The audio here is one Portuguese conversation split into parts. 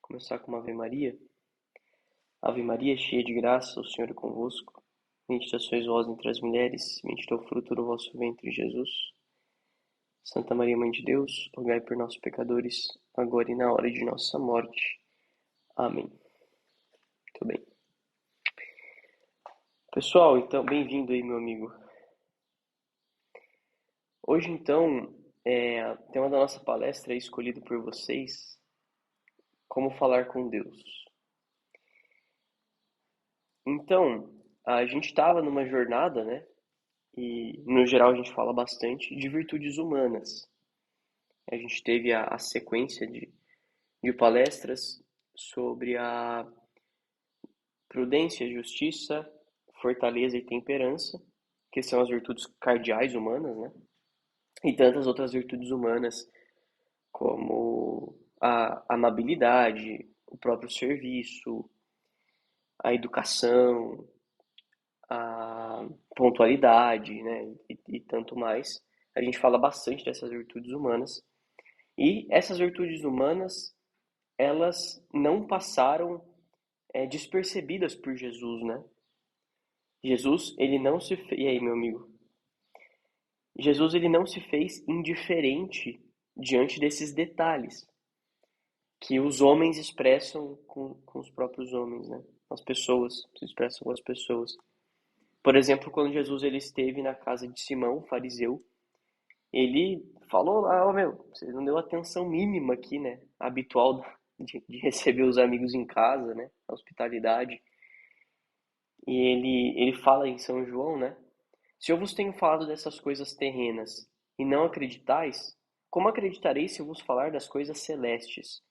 Começar com uma Ave Maria. Ave Maria, cheia de graça, o Senhor é convosco. Bendita sois vós entre as mulheres, bendito é o fruto do vosso ventre, Jesus. Santa Maria, Mãe de Deus, rogai por nós pecadores, agora e na hora de nossa morte. Amém. Muito bem. Pessoal, então, bem-vindo aí, meu amigo. Hoje, então, o tema da nossa palestra é escolhido por vocês, como falar com Deus. Então, a gente estava numa jornada, né? E, no geral, a gente fala bastante de virtudes humanas. A gente teve a sequência de palestras sobre a prudência, justiça, fortaleza e temperança, que são as virtudes cardeais humanas, né? E tantas outras virtudes humanas, como a amabilidade, o próprio serviço, a educação, a pontualidade, né? E tanto mais. A gente fala bastante dessas virtudes humanas. E essas virtudes humanas, elas não passaram despercebidas por Jesus, né? Jesus, ele não se fez... E aí, meu amigo? Jesus, ele não se fez indiferente diante desses detalhes que os homens expressam com os próprios homens, né? As pessoas se expressam com as pessoas. Por exemplo, quando Jesus ele esteve na casa de Simão, fariseu, ele falou lá, meu, você não deu atenção mínima aqui, né? Habitual de receber os amigos em casa, né? A hospitalidade. E ele fala em São João, né? Se eu vos tenho falado dessas coisas terrenas e não acreditais, como acreditareis se eu vos falar das coisas celestes?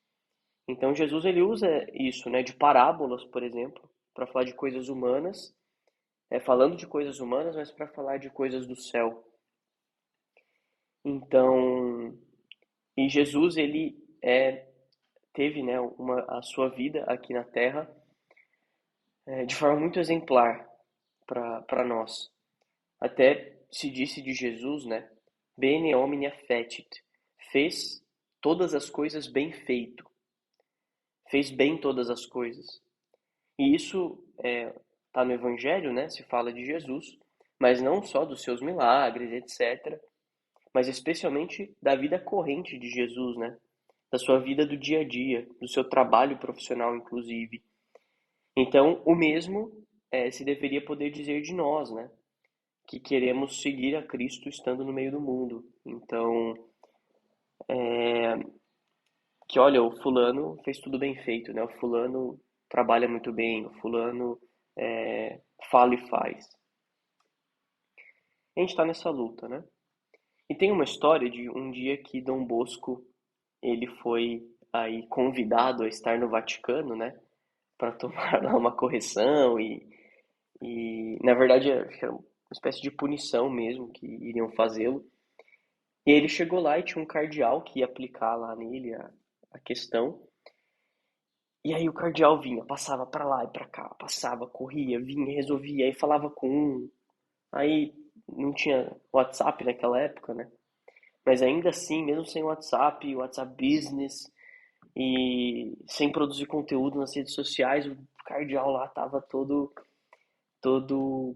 Então Jesus ele usa isso, né, de parábolas, por exemplo, para falar de coisas humanas, falando de coisas humanas, mas para falar de coisas do céu. Então, e Jesus ele teve, né, a sua vida aqui na Terra de forma muito exemplar para nós. Até se disse de Jesus, né? Bene omnia fecit. Fez todas as coisas bem feito. Fez bem todas as coisas. E isso tá no Evangelho, né? Se fala de Jesus, mas não só dos seus milagres, etc. Mas especialmente da vida corrente de Jesus, né? Da sua vida do dia a dia, do seu trabalho profissional, inclusive. Então, o mesmo se deveria poder dizer de nós, né? Que queremos seguir a Cristo estando no meio do mundo. Então, que olha, o fulano fez tudo bem feito, né? O fulano trabalha muito bem, o fulano fala e faz. A gente está nessa luta, né? E tem uma história de um dia que Dom Bosco ele foi aí convidado a estar no Vaticano, né? Para tomar lá uma correção e na verdade acho que era uma espécie de punição mesmo que iriam fazê-lo. E ele chegou lá e tinha um cardeal que ia aplicar lá nele a questão. E aí o cardeal vinha, passava pra lá e pra cá, passava, corria, vinha, resolvia, aí falava com um. Aí não tinha WhatsApp naquela época, né? Mas ainda assim, mesmo sem WhatsApp, WhatsApp Business e sem produzir conteúdo nas redes sociais, o cardeal lá tava todo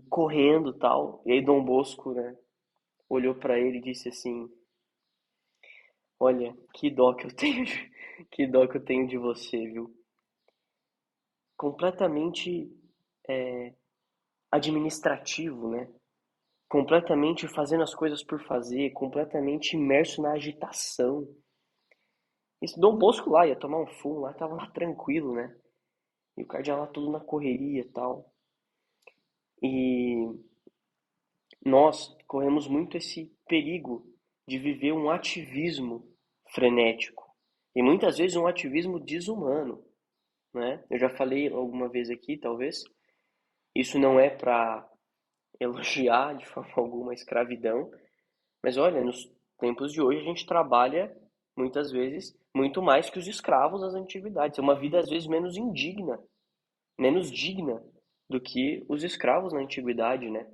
correndo, e tal. E aí Dom Bosco, né, olhou pra ele e disse assim: "Olha, que dó que eu tenho, que dó que eu tenho de você, viu? Completamente administrativo, né? Completamente fazendo as coisas por fazer, completamente imerso na agitação. Esse Dom Bosco lá ia tomar um fumo lá, tava lá tranquilo, né? E o cardeal lá tudo na correria e tal. E nós corremos muito esse perigo de viver um ativismo frenético. E muitas vezes um ativismo desumano, né? Eu já falei alguma vez aqui, talvez. Isso não é para elogiar de forma alguma a escravidão, mas olha, nos tempos de hoje a gente trabalha muitas vezes muito mais que os escravos das antiguidades. É uma vida às vezes menos indigna, menos digna do que os escravos na antiguidade, né?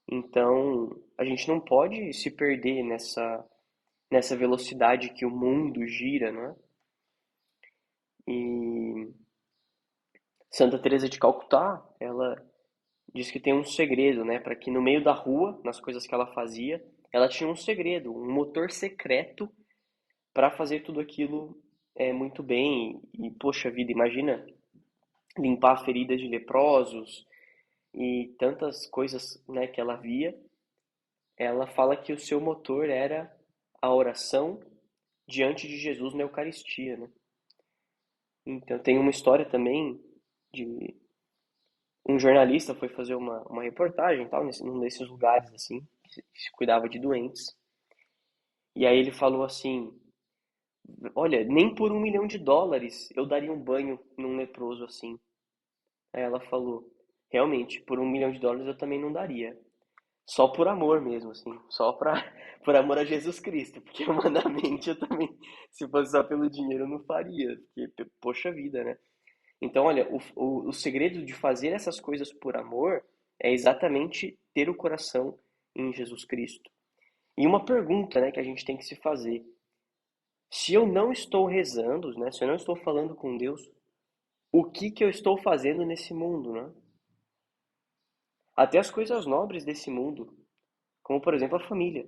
Então, a gente não pode se perder nessa velocidade que o mundo gira, né? E Santa Teresa de Calcutá, ela diz que tem um segredo, né, para que no meio da rua, nas coisas que ela fazia, ela tinha um segredo, um motor secreto para fazer tudo aquilo muito bem. E poxa vida, imagina limpar feridas de leprosos e tantas coisas, né, que ela via. Ela fala que o seu motor era a oração diante de Jesus na Eucaristia, né? Então tem uma história também de um jornalista foi fazer uma reportagem, tal, num desses lugares assim, que se cuidava de doentes. E aí ele falou assim: olha, nem por US$ 1 milhão eu daria um banho num leproso assim. Aí ela falou: realmente, por US$ 1 milhão eu também não daria. Só por amor mesmo, assim. Só por amor a Jesus Cristo. Porque humanamente eu também, se fosse só pelo dinheiro, eu não faria. Porque, poxa vida, né? Então, olha, o segredo de fazer essas coisas por amor é exatamente ter o coração em Jesus Cristo. E uma pergunta, né, que a gente tem que se fazer: se eu não estou rezando, né, se eu não estou falando com Deus, o que que eu estou fazendo nesse mundo, né? Até as coisas nobres desse mundo, como por exemplo a família,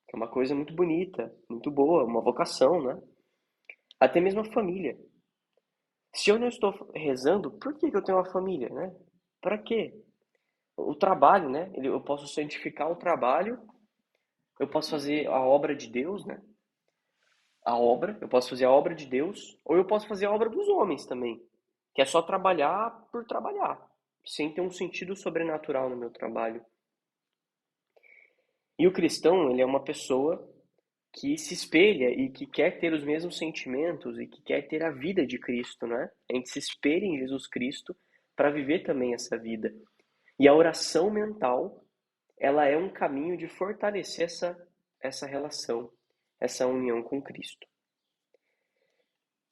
que é uma coisa muito bonita, muito boa, uma vocação, né? Até mesmo a família. Se eu não estou rezando, por que que eu tenho uma família, né? Para quê? O trabalho, né? Eu posso santificar o trabalho, eu posso fazer a obra de Deus, né? Eu posso fazer a obra de Deus, ou eu posso fazer a obra dos homens também, que é só trabalhar por trabalhar, sem ter um sentido sobrenatural no meu trabalho. E o cristão, ele é uma pessoa que se espelha e que quer ter os mesmos sentimentos e que quer ter a vida de Cristo, né? A gente se espelha em Jesus Cristo para viver também essa vida. E a oração mental, ela é um caminho de fortalecer essa relação, essa união com Cristo.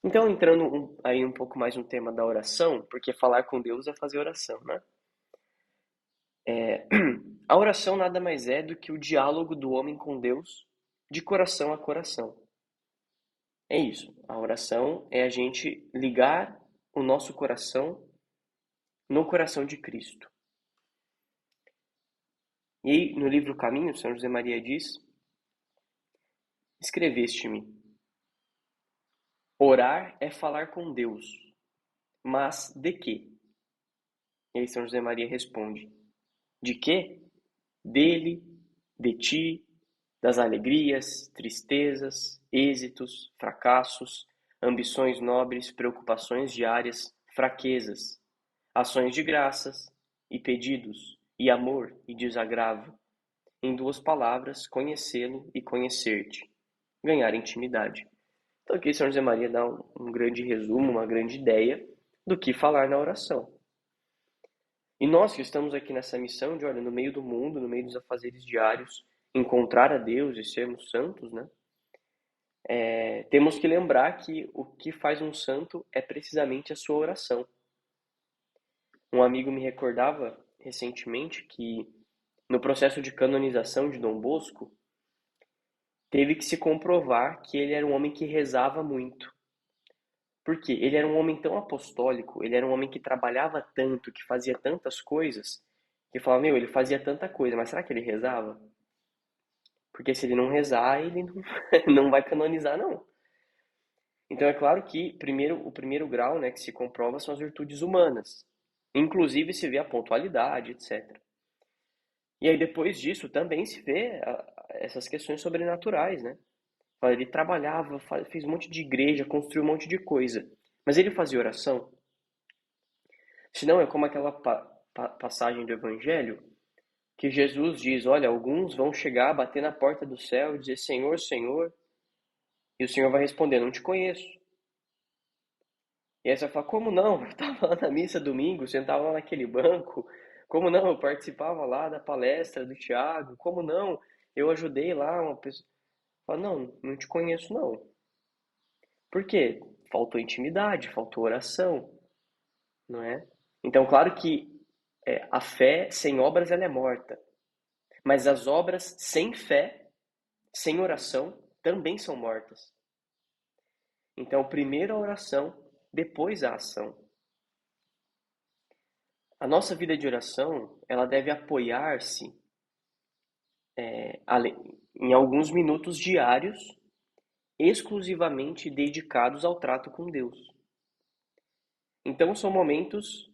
Então, entrando aí um pouco mais no tema da oração, porque falar com Deus é fazer oração, né? A oração nada mais é do que o diálogo do homem com Deus de coração a coração. É isso. A oração é a gente ligar o nosso coração no coração de Cristo. E aí, no livro Caminho, São José Maria diz: escreveste-me, orar é falar com Deus, mas de quê? E aí São José Maria responde: de quê? Dele, de ti, das alegrias, tristezas, êxitos, fracassos, ambições nobres, preocupações diárias, fraquezas, ações de graças e pedidos, e amor e desagravo. Em duas palavras, conhecê-lo e conhecer-te. Ganhar intimidade. Então aqui São José Maria dá um grande resumo, uma grande ideia do que falar na oração. E nós que estamos aqui nessa missão de, olha, no meio do mundo, no meio dos afazeres diários, encontrar a Deus e sermos santos, né? Temos que lembrar que o que faz um santo é precisamente a sua oração. Um amigo me recordava recentemente que no processo de canonização de Dom Bosco, teve que se comprovar que ele era um homem que rezava muito. Por quê? Ele era um homem tão apostólico, ele era um homem que trabalhava tanto, que fazia tantas coisas, que falava, meu, ele fazia tanta coisa, mas será que ele rezava? Porque se ele não rezar, ele não, não vai canonizar, não. Então é claro que o primeiro grau, né, que se comprova são as virtudes humanas. Inclusive se vê a pontualidade, etc. E aí depois disso também se vê essas questões sobrenaturais, né? Ele trabalhava, fez um monte de igreja, construiu um monte de coisa. Mas ele fazia oração? Se não, é como aquela passagem do Evangelho que Jesus diz: olha, alguns vão chegar, bater na porta do céu e dizer: Senhor, Senhor. E o Senhor vai responder: não te conheço. E aí você vai falar: como não? Eu estava lá na missa domingo, sentava lá naquele banco. Como não? Eu participava lá da palestra do Tiago. Como não? Eu ajudei lá uma pessoa. Fala: não, não te conheço não. Por quê? Faltou intimidade, faltou oração, não é? Então, claro que a fé sem obras ela é morta, mas as obras sem fé, sem oração, também são mortas. Então, primeiro a oração depois a ação. A nossa vida de oração, ela deve apoiar-se em alguns minutos diários, exclusivamente dedicados ao trato com Deus. Então são momentos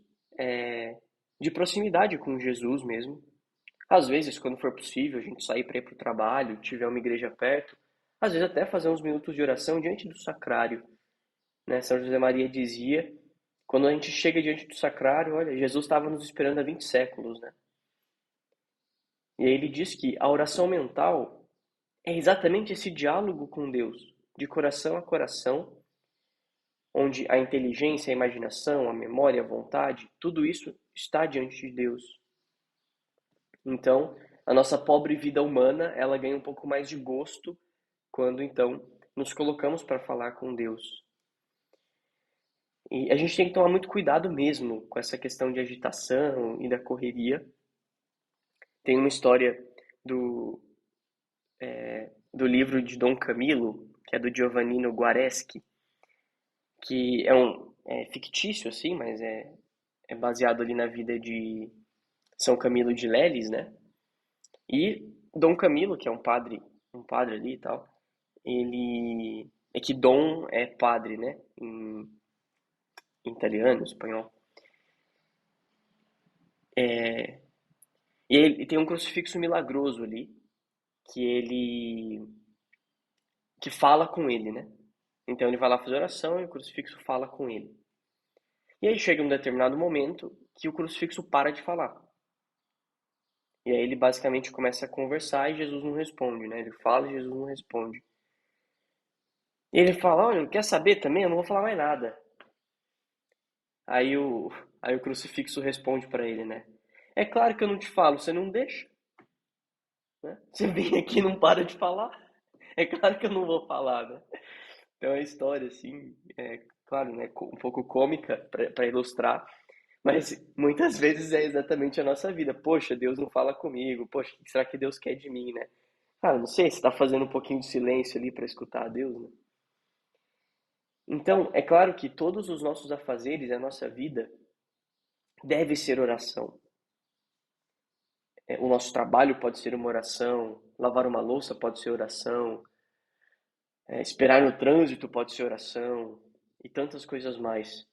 de proximidade com Jesus mesmo. Às vezes, quando for possível, a gente sair para ir para o trabalho, tiver uma igreja perto, às vezes até fazer uns minutos de oração diante do sacrário. Né? São José Maria dizia, quando a gente chega diante do sacrário, olha, Jesus estava nos esperando há 20 séculos, né? E aí ele diz que a oração mental é exatamente esse diálogo com Deus, de coração a coração, onde a inteligência, a imaginação, a memória, a vontade, tudo isso está diante de Deus. Então, a nossa pobre vida humana, ela ganha um pouco mais de gosto quando então nos colocamos para falar com Deus. E a gente tem que tomar muito cuidado mesmo com essa questão de agitação e da correria. Tem uma história do, do livro de Dom Camilo, que é do Giovannino Guareschi, que é fictício, assim, mas é baseado ali na vida de São Camilo de Leles, né? E Dom Camilo, que é um padre ali e tal, ele... É que Dom é padre, né? Em italiano, espanhol. E ele tem um crucifixo milagroso ali, que ele... que fala com ele, né? Então ele vai lá fazer oração e o crucifixo fala com ele. E aí chega um determinado momento que o crucifixo para de falar. E aí ele basicamente começa a conversar e Jesus não responde, né? Ele fala e Jesus não responde. E ele fala, olha, quer saber também? Eu não vou falar mais nada. Aí o, aí o crucifixo responde para ele, né? É claro que eu não te falo, você não deixa, né? Você vem aqui e não para de falar. É claro que eu não vou falar, né? Então a história, assim, claro, né? Um pouco cômica para ilustrar, mas muitas vezes é exatamente a nossa vida. Poxa, Deus não fala comigo. Poxa, o que será que Deus quer de mim, né? Cara, não sei, você está fazendo um pouquinho de silêncio ali para escutar a Deus, né? Então, é claro que todos os nossos afazeres, a nossa vida, deve ser oração. O nosso trabalho pode ser uma oração, lavar uma louça pode ser oração, esperar no trânsito pode ser oração, e tantas coisas mais.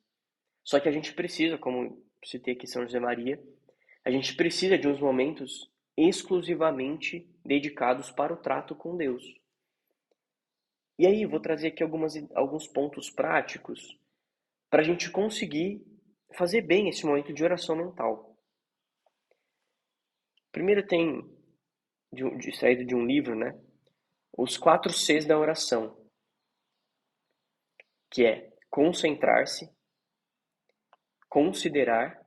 Só que a gente precisa, como citei aqui São José Maria, a gente precisa de uns momentos exclusivamente dedicados para o trato com Deus. E aí, vou trazer aqui alguns pontos práticos para a gente conseguir fazer bem esse momento de oração mental. Primeiro tem, saído de um livro, né? Os 4 Cs da oração, que é concentrar-se, considerar,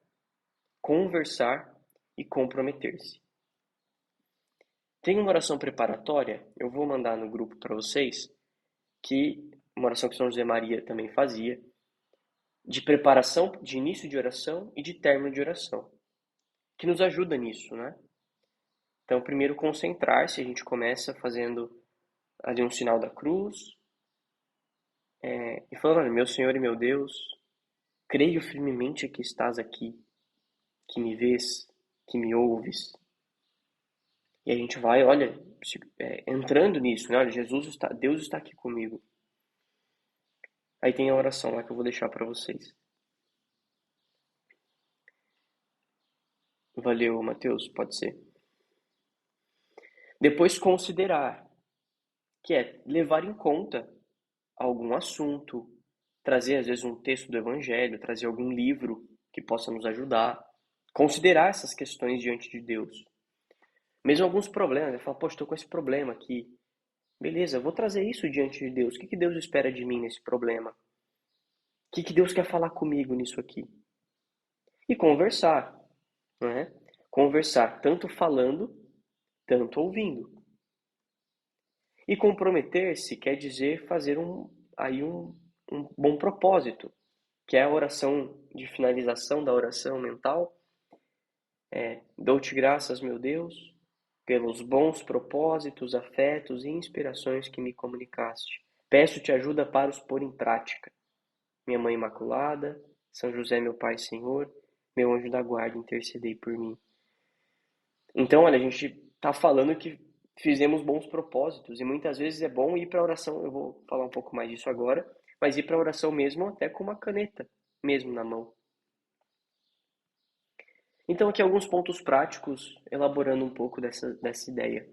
conversar e comprometer-se. Tem uma oração preparatória, eu vou mandar no grupo para vocês, que uma oração que São José Maria também fazia, de preparação, de início de oração e de término de oração, que nos ajuda nisso, né? Então, primeiro concentrar-se, a gente começa fazendo ali um sinal da cruz, e falando, olha, meu Senhor e meu Deus, creio firmemente que estás aqui, que me vês, que me ouves. E a gente vai, olha, entrando nisso, né? Olha, Deus está aqui comigo. Aí tem a oração lá que eu vou deixar para vocês. Valeu, Mateus, pode ser. Depois considerar, que é levar em conta algum assunto, trazer às vezes um texto do Evangelho, trazer algum livro que possa nos ajudar, considerar essas questões diante de Deus. Mesmo alguns problemas, né? Fala, poxa, estou com esse problema aqui. Beleza, eu vou trazer isso diante de Deus. O que Deus espera de mim nesse problema? O que Deus quer falar comigo nisso aqui? E conversar, né? Conversar tanto falando, tanto ouvindo. E comprometer-se quer dizer fazer um bom propósito, que é a oração de finalização da oração mental. Dou-te graças, meu Deus, pelos bons propósitos, afetos e inspirações que me comunicaste. Peço-te ajuda para os pôr em prática. minha Mãe Imaculada, São José, meu Pai e Senhor, meu anjo da guarda, intercedei por mim. Então, olha, a gente está falando que fizemos bons propósitos e muitas vezes é bom ir para a oração. Eu vou falar um pouco mais disso agora, mas ir para a oração mesmo até com uma caneta mesmo na mão. Então, aqui alguns pontos práticos, elaborando um pouco dessa ideia.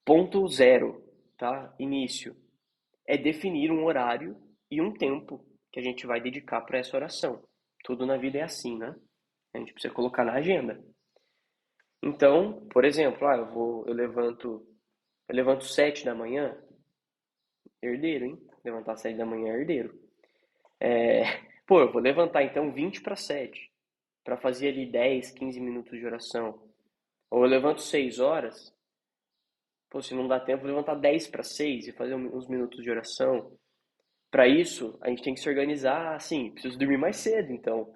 Ponto zero, tá? Início. É definir um horário e um tempo que a gente vai dedicar para essa oração. Tudo na vida é assim, né? A gente precisa colocar na agenda. Então, por exemplo, eu levanto 7 da manhã, herdeiro, hein? Levantar 7 da manhã é herdeiro. É, pô, eu vou levantar então 20 para 7, para fazer ali 10, 15 minutos de oração. Ou eu levanto 6 horas, pô, se não dá tempo, eu vou levantar 10 para 6 e fazer uns minutos de oração. Para isso, a gente tem que se organizar assim, preciso dormir mais cedo, então,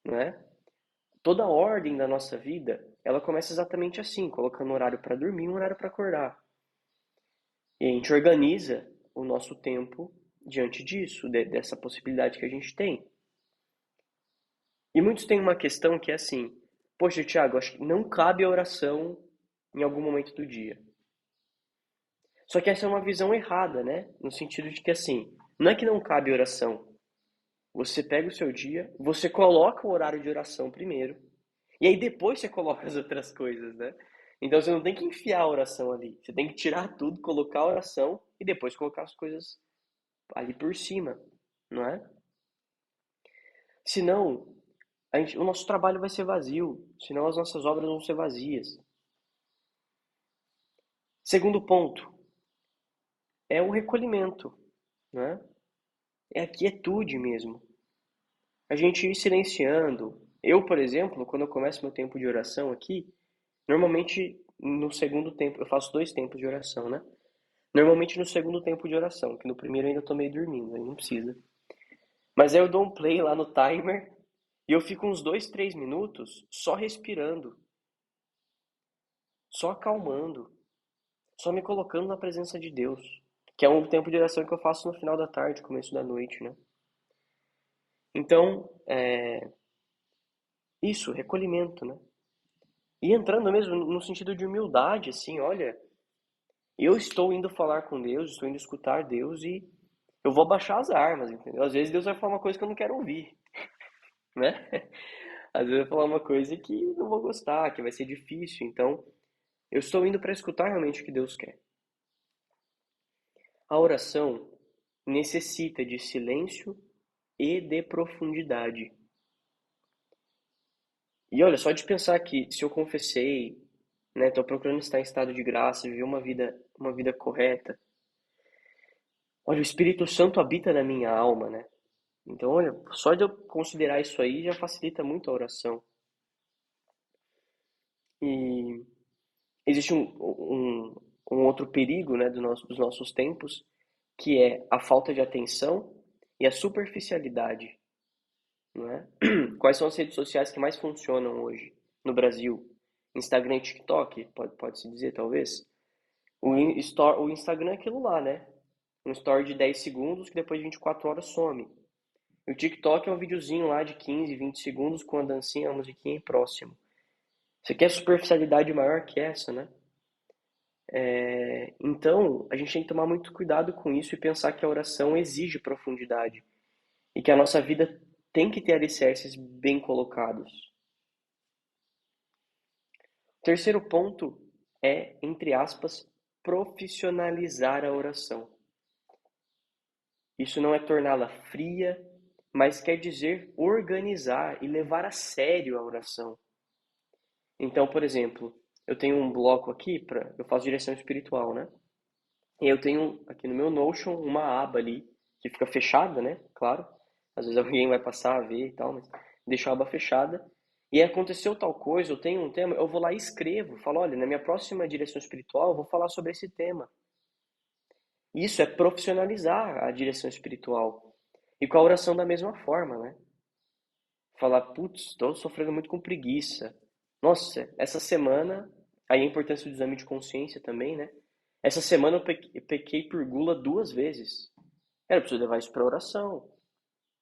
né? Toda a ordem da nossa vida, ela começa exatamente assim, colocando um horário para dormir e um horário para acordar. E a gente organiza o nosso tempo diante disso, dessa possibilidade que a gente tem. E muitos têm uma questão que é assim: poxa, Thiago, acho que não cabe a oração em algum momento do dia. Só que essa é uma visão errada, né? No sentido de que assim, não é que não cabe oração. Você pega o seu dia, você coloca o horário de oração primeiro, e aí depois você coloca as outras coisas, né? Então você não tem que enfiar a oração ali. Você tem que tirar tudo, colocar a oração e depois colocar as coisas ali por cima, não é? Senão, o nosso trabalho vai ser vazio, senão as nossas obras vão ser vazias. Segundo ponto é o recolhimento, né? É a quietude mesmo. A gente ir silenciando. Eu, por exemplo, quando eu começo meu tempo de oração aqui, normalmente no segundo tempo, eu faço 2 tempos de oração, né? Normalmente no segundo tempo de oração, que no primeiro eu ainda tô meio dormindo, aí não precisa. Mas aí eu dou um play lá no timer e eu fico uns 2, 3 minutos só respirando, só acalmando, só me colocando na presença de Deus, que é um tempo de oração que eu faço no final da tarde, começo da noite, né? Então, isso, recolhimento, né? E entrando mesmo no sentido de humildade, assim, olha, eu estou indo falar com Deus, estou indo escutar Deus e eu vou baixar as armas, entendeu? Às vezes Deus vai falar uma coisa que eu não quero ouvir, né? Às vezes vai falar uma coisa que não vou gostar, que vai ser difícil, então eu estou indo para escutar realmente o que Deus quer. A oração necessita de silêncio e de profundidade. E olha, só de pensar que se eu confessei, né, estou procurando estar em estado de graça, viver uma vida correta. Olha, o Espírito Santo habita na minha alma, né? Então, olha, só de eu considerar isso aí já facilita muito a oração. E existe um outro perigo, né, dos nossos tempos, que é a falta de atenção e a superficialidade, não é? Quais são as redes sociais que mais funcionam hoje no Brasil? Instagram e TikTok, pode-se dizer, talvez? O Instagram é aquilo lá, né? Um story de 10 segundos que depois de 24 horas some. E o TikTok é um videozinho lá de 15, 20 segundos com a dancinha, a musiquinha próximo. Você quer superficialidade maior que essa, né? Então, a gente tem que tomar muito cuidado com isso e pensar que a oração exige profundidade e que a nossa vida tem que ter alicerces bem colocados. O terceiro ponto é, entre aspas, profissionalizar a oração. Isso não é torná-la fria, mas quer dizer organizar e levar a sério a oração. Então, por exemplo, eu tenho um bloco aqui eu faço direção espiritual, né? E eu tenho aqui no meu Notion uma aba ali que fica fechada, né? Claro. Às vezes alguém vai passar a ver e tal, mas deixo a aba fechada. E aconteceu tal coisa, eu tenho um tema, eu vou lá e escrevo, falo, olha, na minha próxima direção espiritual eu vou falar sobre esse tema. Isso é profissionalizar a direção espiritual. E com a oração da mesma forma, né? Falar, putz, estou sofrendo muito com preguiça. Nossa, essa semana, aí a importância do exame de consciência também, né? Essa semana eu pequei por gula 2 vezes. Eu preciso levar isso para oração.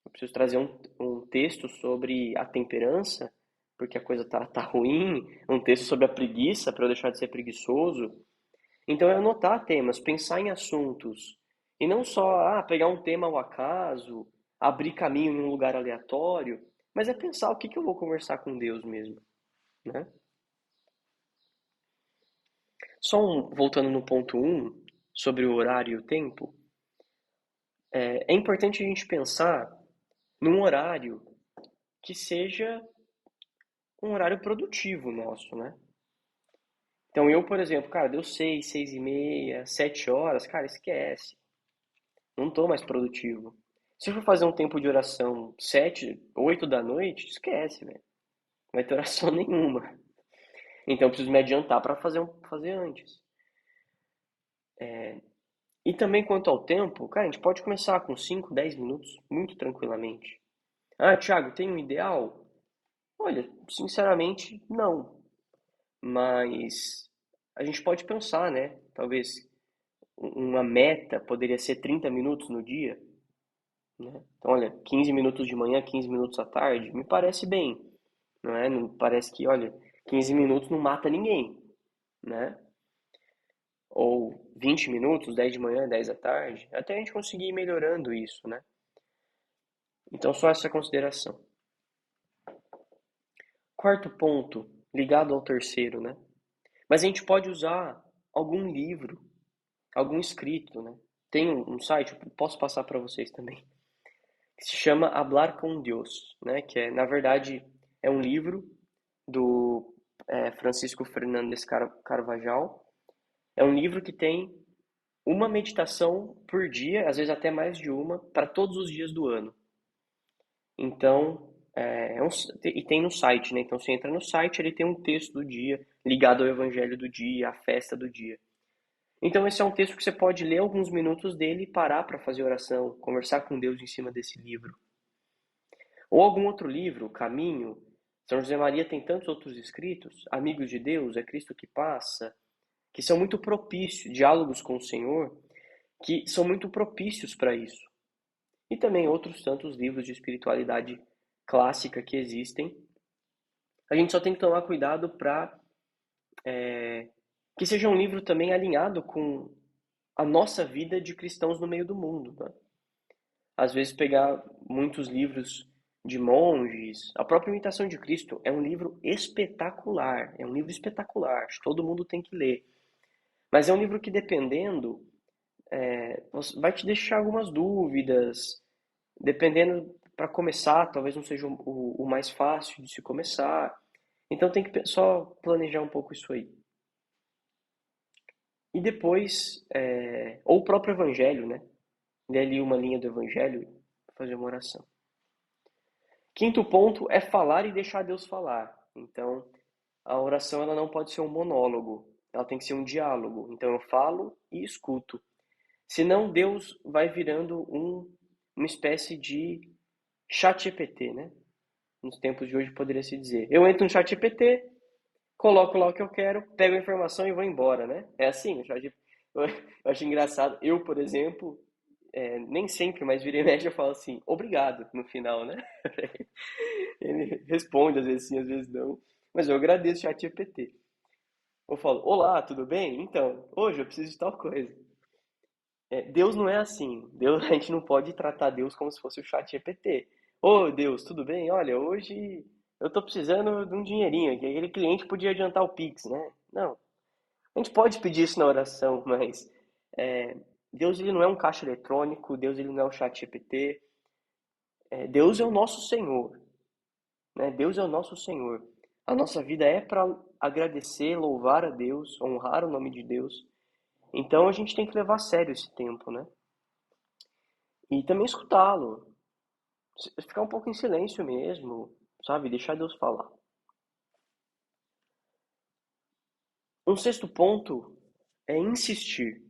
Eu preciso trazer um texto sobre a temperança, porque a coisa tá ruim, um texto sobre a preguiça, para eu deixar de ser preguiçoso. Então é anotar temas, pensar em assuntos, e não só pegar um tema ao acaso, abrir caminho em um lugar aleatório, mas é pensar o que eu vou conversar com Deus mesmo, né? Voltando no ponto um sobre o horário e o tempo, é importante a gente pensar num horário que seja um horário produtivo nosso, né? Então eu, por exemplo, cara, deu 6, 6h30, 7 horas, cara, esquece. Não tô mais produtivo. Se eu for fazer um tempo de oração 7, 8 da noite, esquece, velho. Não vai ter oração nenhuma. Então eu preciso me adiantar para fazer antes. E também quanto ao tempo, cara, a gente pode começar com 5, 10 minutos, muito tranquilamente. Ah, Thiago, tem um ideal? Olha, sinceramente, não. Mas a gente pode pensar, né? Talvez uma meta poderia ser 30 minutos no dia, né? Então, olha, 15 minutos de manhã, 15 minutos à tarde, me parece bem, não é? Não parece que, olha, 15 minutos não mata ninguém, né? Ou 20 minutos, 10 de manhã, 10 à tarde, até a gente conseguir ir melhorando isso, né? Então, só essa consideração. Quarto ponto, ligado ao terceiro, né? Mas a gente pode usar algum livro, algum escrito, né? Tem um site, eu posso passar para vocês também, que se chama Hablar com Deus, né? Que é, na verdade, é um livro do Francisco Fernandes Carvajal. É um livro que tem uma meditação por dia, às vezes até mais de uma, para todos os dias do ano. Então, e tem no site, né? Então você entra no site, ele tem um texto do dia ligado ao evangelho do dia, à festa do dia. Então esse é um texto que você pode ler alguns minutos dele e parar para fazer oração, conversar com Deus em cima desse livro. Ou algum outro livro, Caminho. São José Maria tem tantos outros escritos, Amigos de Deus, É Cristo que Passa, que são muito propícios, diálogos com o Senhor, que são muito propícios para isso. E também outros tantos livros de espiritualidade clássica que existem. A gente só tem que tomar cuidado para que seja um livro também alinhado com a nossa vida de cristãos no meio do mundo, né? Às vezes pegar muitos livros de monges, a própria Imitação de Cristo é um livro espetacular, é um livro espetacular, acho que todo mundo tem que ler. Mas é um livro que dependendo, vai te deixar algumas dúvidas, dependendo para começar, talvez não seja o mais fácil de se começar. Então tem que só planejar um pouco isso aí. E depois, ou o próprio Evangelho, né? Ler ali uma linha do Evangelho e fazer uma oração. Quinto ponto é falar e deixar Deus falar. Então, a oração ela não pode ser um monólogo, ela tem que ser um diálogo. Então, eu falo e escuto. Senão, Deus vai virando uma espécie de chat GPT, né? Nos tempos de hoje poderia se dizer. Eu entro no chat GPT, coloco lá o que eu quero, pego a informação e vou embora, né? É assim, o chat GPT. Eu acho engraçado. Eu, por exemplo, nem sempre, mas vira e mexe eu falo assim, obrigado no final, né? Ele responde, às vezes sim, às vezes não. Mas eu agradeço o chat GPT. Eu falo, olá, tudo bem? Então, hoje eu preciso de tal coisa. Deus não é assim. Deus, a gente não pode tratar Deus como se fosse o chat GPT. Ô Deus, tudo bem? Olha, hoje eu tô precisando de um dinheirinho, que aquele cliente podia adiantar o Pix, né? Não. A gente pode pedir isso na oração, mas é, Deus ele não é um caixa eletrônico, Deus ele não é um chat GPT. Deus é o nosso Senhor, né? Deus é o nosso Senhor. A nossa vida é para agradecer, louvar a Deus, honrar o nome de Deus. Então a gente tem que levar a sério esse tempo, né? E também escutá-lo. Ficar um pouco em silêncio mesmo, sabe? Deixar Deus falar. Um sexto ponto é insistir.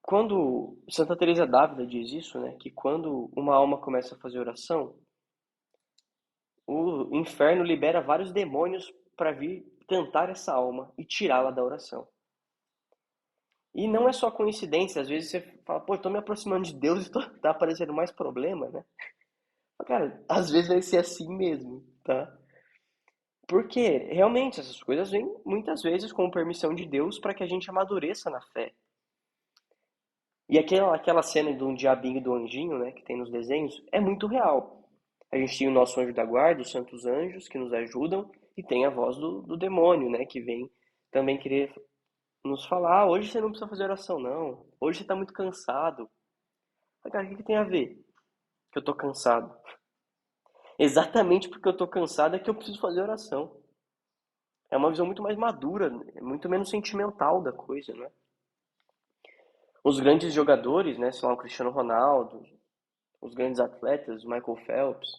Quando Santa Teresa d'Ávila diz isso, né, que quando uma alma começa a fazer oração, o inferno libera vários demônios para vir tentar essa alma e tirá-la da oração. E não é só coincidência, às vezes você fala, pô, eu tô me aproximando de Deus e tá aparecendo mais problema, né? Mas, cara, às vezes vai ser assim mesmo, tá? Porque realmente essas coisas vêm muitas vezes com permissão de Deus para que a gente amadureça na fé. E aquela cena do diabinho e do anjinho, né, que tem nos desenhos, é muito real. A gente tem o nosso anjo da guarda, os santos anjos que nos ajudam, e tem a voz do demônio, né, que vem também querer nos falar: hoje você não precisa fazer oração, não. Hoje você está muito cansado. Mas, cara, o que que tem a ver que eu tô cansado? Exatamente porque eu tô cansado é que eu preciso fazer oração. É uma visão muito mais madura, muito menos sentimental da coisa, né? Os grandes jogadores, né, sei lá, o Cristiano Ronaldo, os grandes atletas, o Michael Phelps.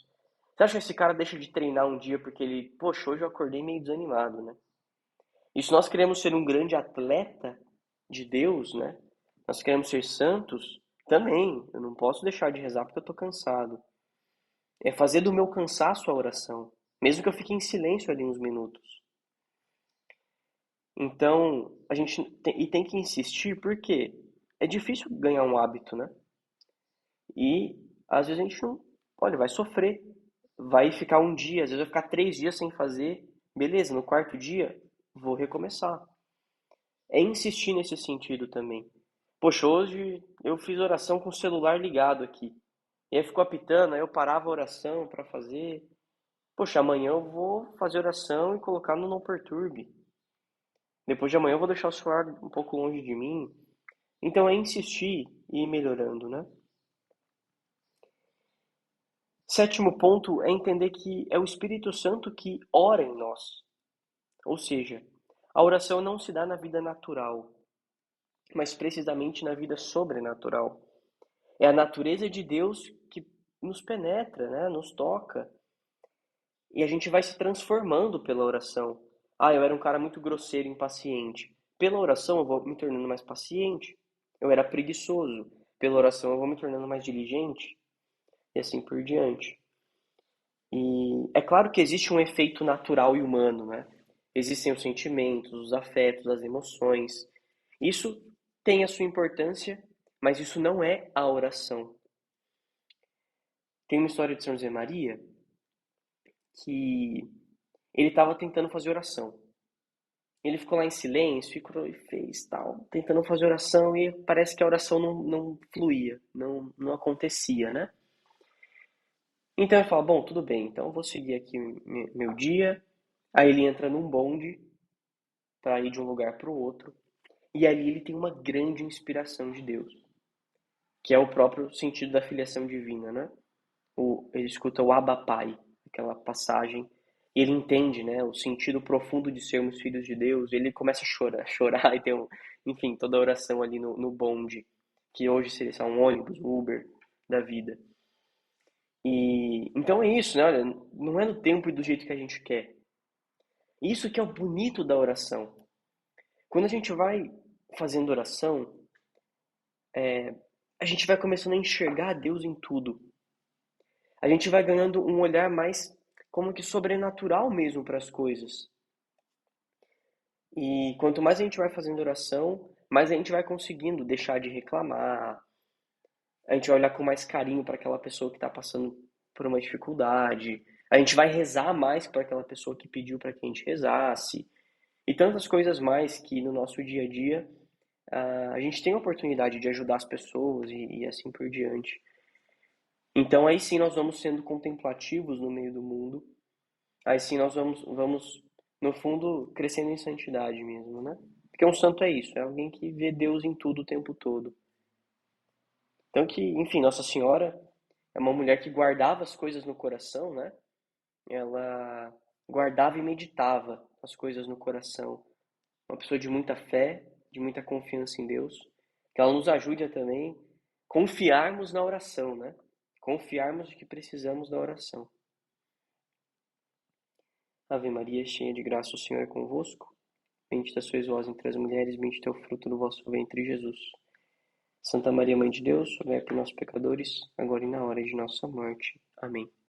Você acha que esse cara deixa de treinar um dia porque ele, poxa, hoje eu acordei meio desanimado, né? E se nós queremos ser um grande atleta de Deus, né? Nós queremos ser santos, também. Eu não posso deixar de rezar porque eu tô cansado. É fazer do meu cansaço a oração, mesmo que eu fique em silêncio ali uns minutos. Então, a gente tem que insistir porque é difícil ganhar um hábito, né? E às vezes a gente não, olha, vai sofrer, vai ficar um dia, às vezes vai ficar 3 dias sem fazer, beleza, no quarto dia vou recomeçar. É insistir nesse sentido também. Poxa, hoje eu fiz oração com o celular ligado aqui. E aí ficou apitando, aí eu parava a oração para fazer. Poxa, amanhã eu vou fazer oração e colocar no não perturbe. Depois de amanhã eu vou deixar o celular um pouco longe de mim. Então é insistir e ir melhorando, né? Sétimo ponto é entender que é o Espírito Santo que ora em nós. Ou seja, a oração não se dá na vida natural, mas precisamente na vida sobrenatural. É a natureza de Deus que nos penetra, né? Nos toca. E a gente vai se transformando pela oração. Ah, eu era um cara muito grosseiro, impaciente. Pela oração eu vou me tornando mais paciente. Eu era preguiçoso. Pela oração eu vou me tornando mais diligente. E assim por diante. E é claro que existe um efeito natural e humano, né? Existem os sentimentos, os afetos, as emoções. Isso tem a sua importância, mas isso não é a oração. Tem uma história de São José Maria que ele estava tentando fazer oração. Ele ficou lá em silêncio, ficou e fez tal, tentando fazer oração e parece que a oração não fluía, não acontecia, né? Então ele fala, bom, tudo bem, então eu vou seguir aqui meu dia. Aí ele entra num bonde para ir de um lugar para o outro. E ali ele tem uma grande inspiração de Deus, que é o próprio sentido da filiação divina, né? Ele escuta o Abba Pai, aquela passagem, e ele entende, né, o sentido profundo de sermos filhos de Deus. Ele começa a chorar, chorar e tem, enfim, toda a oração ali no bonde, que hoje seria só um ônibus, Uber da vida. E então é isso, né? Olha, não é no tempo e do jeito que a gente quer. Isso que é o bonito da oração. Quando a gente vai fazendo oração, a gente vai começando a enxergar Deus em tudo. A gente vai ganhando um olhar mais como que sobrenatural mesmo para as coisas. E quanto mais a gente vai fazendo oração, mais a gente vai conseguindo deixar de reclamar. A gente vai olhar com mais carinho para aquela pessoa que está passando por uma dificuldade. A gente vai rezar mais para aquela pessoa que pediu para que a gente rezasse. E tantas coisas mais que no nosso dia a dia a gente tem a oportunidade de ajudar as pessoas e assim por diante. Então aí sim nós vamos sendo contemplativos no meio do mundo. Aí sim nós vamos no fundo, crescendo em santidade mesmo, né? Porque um santo é isso, é alguém que vê Deus em tudo o tempo todo. Então que, enfim, Nossa Senhora é uma mulher que guardava as coisas no coração, né? Ela guardava e meditava as coisas no coração. Uma pessoa de muita fé, de muita confiança em Deus. Que ela nos ajude a também confiarmos na oração, né? Confiarmos de que precisamos da oração. Ave Maria, cheia de graça, o Senhor é convosco. Bendita sois vós entre as mulheres, bendito é o fruto do vosso ventre, Jesus. Santa Maria, Mãe de Deus, rogai por nós pecadores, agora e na hora de nossa morte. Amém.